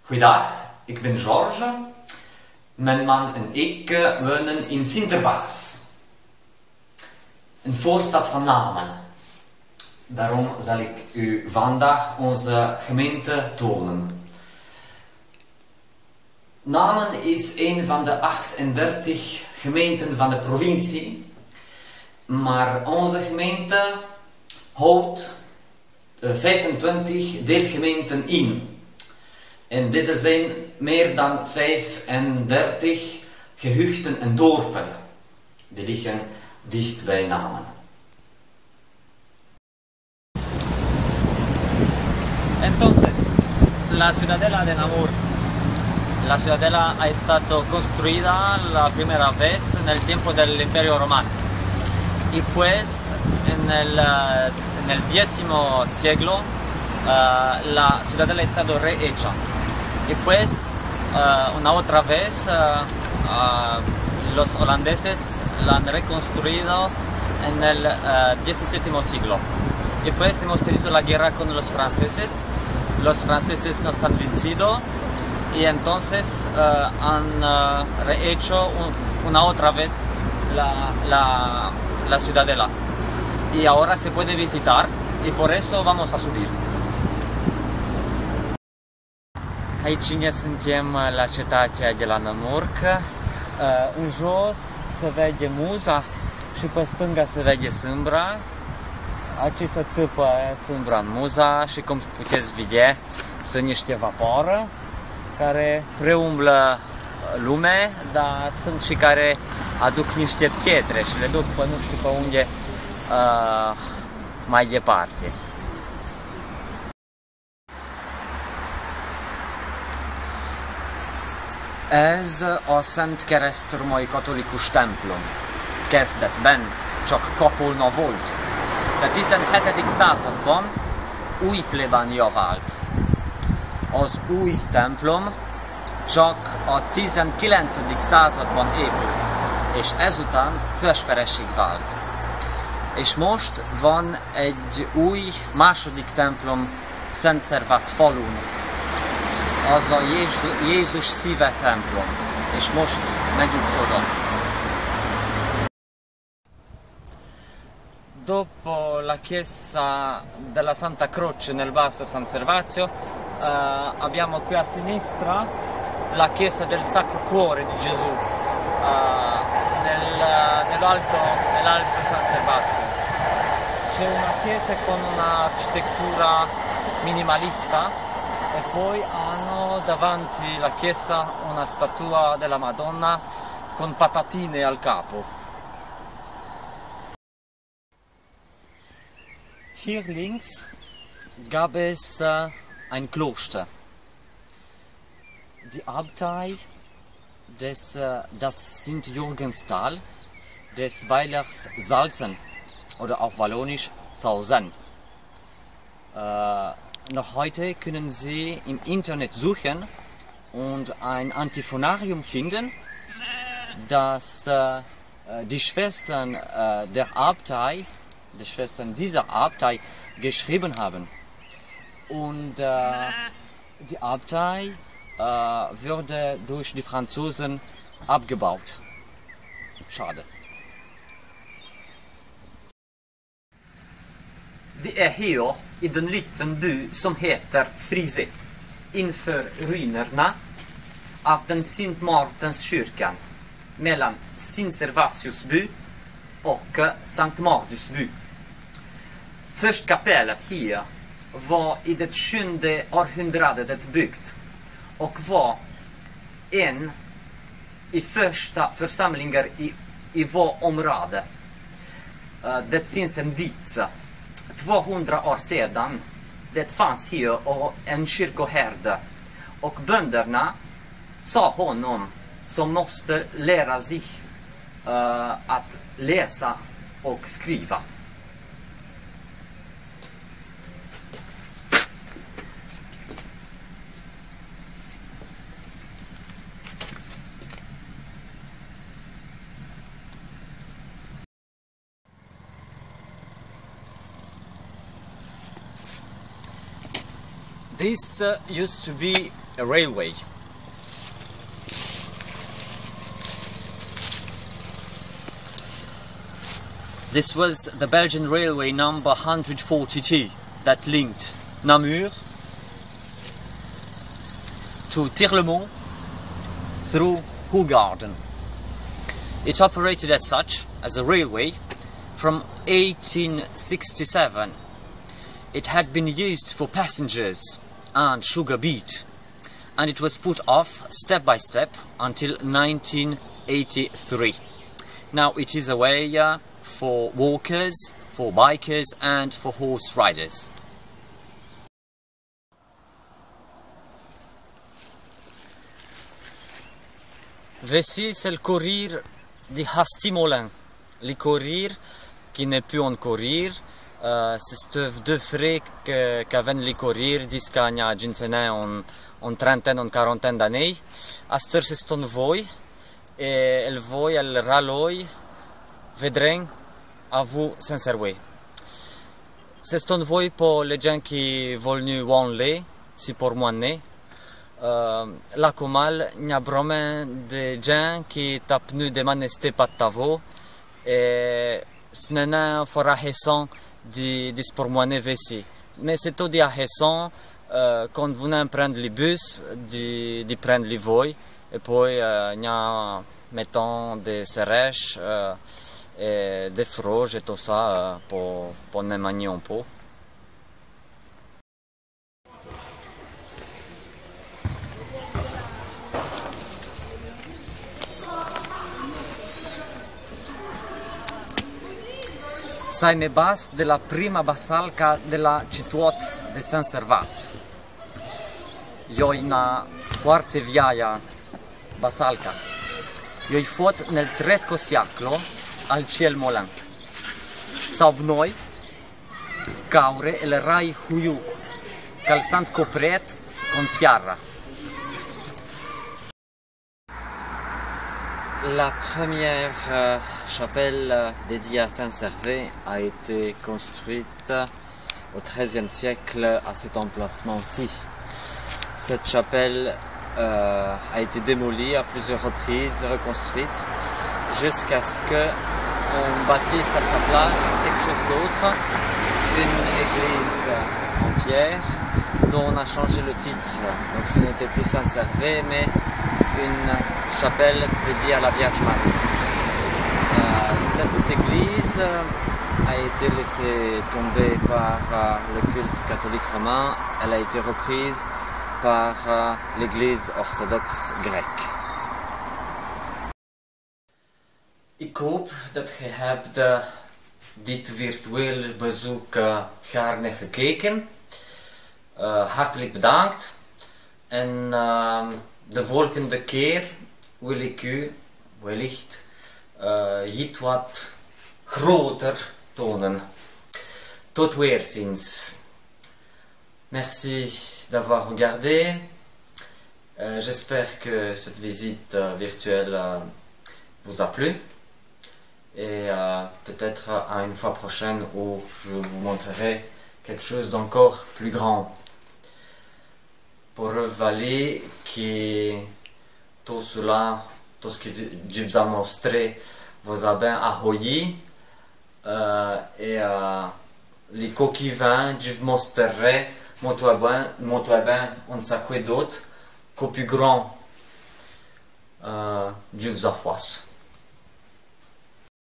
Goeiedag, ik ben George. Mijn man en ik wonen in Sinterbachs, een voorstad van Namen. Daarom zal ik u vandaag onze gemeente tonen. Namen is een van de 38 gemeenten van de provincie, maar onze gemeente houdt 25 deelgemeenten in. En deze zijn meer dan 35 gehuchten en dorpen. Die liggen dicht bij Namen. Entonces, la ciudadela de Namur. La ciudadela ha estado construida la primera vez en el tiempo del Imperio Romano. Y pues en el X siglo la ciudadela ha estado rehecha. Y pues una otra vez los holandeses la han reconstruido en el XVII siglo. Y pues hemos tenido la guerra con los franceses nos han vencido y entonces han rehecho una otra vez la ciudadela. Y ahora se puede visitar y por eso vamos a subir. Aici ne suntem la cetatea de la Nămurc. În jos se vede Muza și pe stânga se vede Sâmbra. Aici se țipă Sâmbra în Muza și cum puteți vedea sunt niște vapoare care preumblă lume, dar sunt și care aduc niște pietre și le duc pe nu știu pe unde mai departe. Ez a Szent Keresztmai Katolikus templom. Kezdetben csak kapolna volt, de 17. században új plébánia vált. Az új templom csak a 19. században épült, és ezután főesperesség vált. És most van egy új második templom Szentszervác falun, az a Jézus szíve templom, és most megyünk oda. Dopo la chiesa della Santa Croce nel basso San Servazio abbiamo qui a sinistra la chiesa del Sacro Cuore di Gesù nell'alto San Servazio. C'è una chiesa con un'architettura minimalista e poi hanno davanti la chiesa una statua della Madonna con patatine al capo. Hier links gab es ein Kloster. Die Abtei das Sint-Jürgenstal des Weilers Salzen oder auf Wallonisch Sausen. Noch heute können Sie im Internet suchen und ein Antiphonarium finden, das die Schwestern der Abtei, die Schwestern dieser Abtei geschrieben haben. Und die Abtei wurde durch die Franzosen abgebaut. Schade. Vi är här i den liten by som heter Frize, inför ruinerna av den Sint Martenskyrkan mellan Sint Servatius by och Sankt Mardus by. Först kapellet här var i det 7:e århundradet byggt och var en i första församlingar i vår område. Det finns en vits. 200 år sedan det fanns här en kyrkoherde och bönderna sa honom som måste lära sig att läsa och skriva. This used to be a railway. This was the Belgian railway number 142 that linked Namur to Tirlemont through Hoegaarden. It operated as such, as a railway, from 1867. It had been used for passengers and sugar beet, and it was put off step by step until 1983. Now it is a way for walkers, for bikers and for horse riders. Voici c'est le courir de Hastimolin. Le courir qui n'est plus en courir. C'est deux frères qui avaient le courir jusqu'à en trentaine, en quarantaine d'années. À ce c'est un voie et le voie, elle ralloie, vedreng à vous sincèrement. C'est un voie pour les gens qui veulent voir si pour moi né. Là comme il y a vraiment des gens qui tapent nu de manesté pas de tavo et ce n'est pas fort récent de pour moi né ici. Mais c'est tout de récent quand vous venez prendre les bus, de prendre les voies et puis il y a mettons des serrèches et des froges et tout ça pour me manier un peu. Sai me bas della prima basalca della città di San Servaz. Io una forte vieja basalca. Io fot nel tretto secolo al ciel molan. Sab noi caure il rai huiu, calzant copret con tiara. La première chapelle dédiée à Saint-Servais a été construite au XIIIe siècle à cet emplacement-ci. Cette chapelle a été démolie à plusieurs reprises, reconstruite, jusqu'à ce qu'on bâtisse à sa place quelque chose d'autre, une église en pierre dont on a changé le titre. Donc ce n'était plus Saint-Servais, mais une chapelle dédiée à la Vierge Marie. Cette église a été laissée tomber par le culte catholique romain. Elle a été reprise par l'église orthodoxe grecque. Ik hoop dat je hebt dit virtuele bezoek gaarne gekeken. Hartelijk bedankt. En de volgende keer wil ik u wellicht iets wat groter tonen. Tot weerziens. Merci d'avoir regardé. J'espère que cette visite virtuelle vous a plu. Et peut-être à une fois prochaine où je vous montrerai quelque chose d'encore plus grand. Pour revaler que tout cela, tout ce que je vous ai montré, vous a bien accueilli. Et les coquilles vins, je vous montrerai, bien, on sait quoi d'autre, qu'au plus grand, je vous affoisse.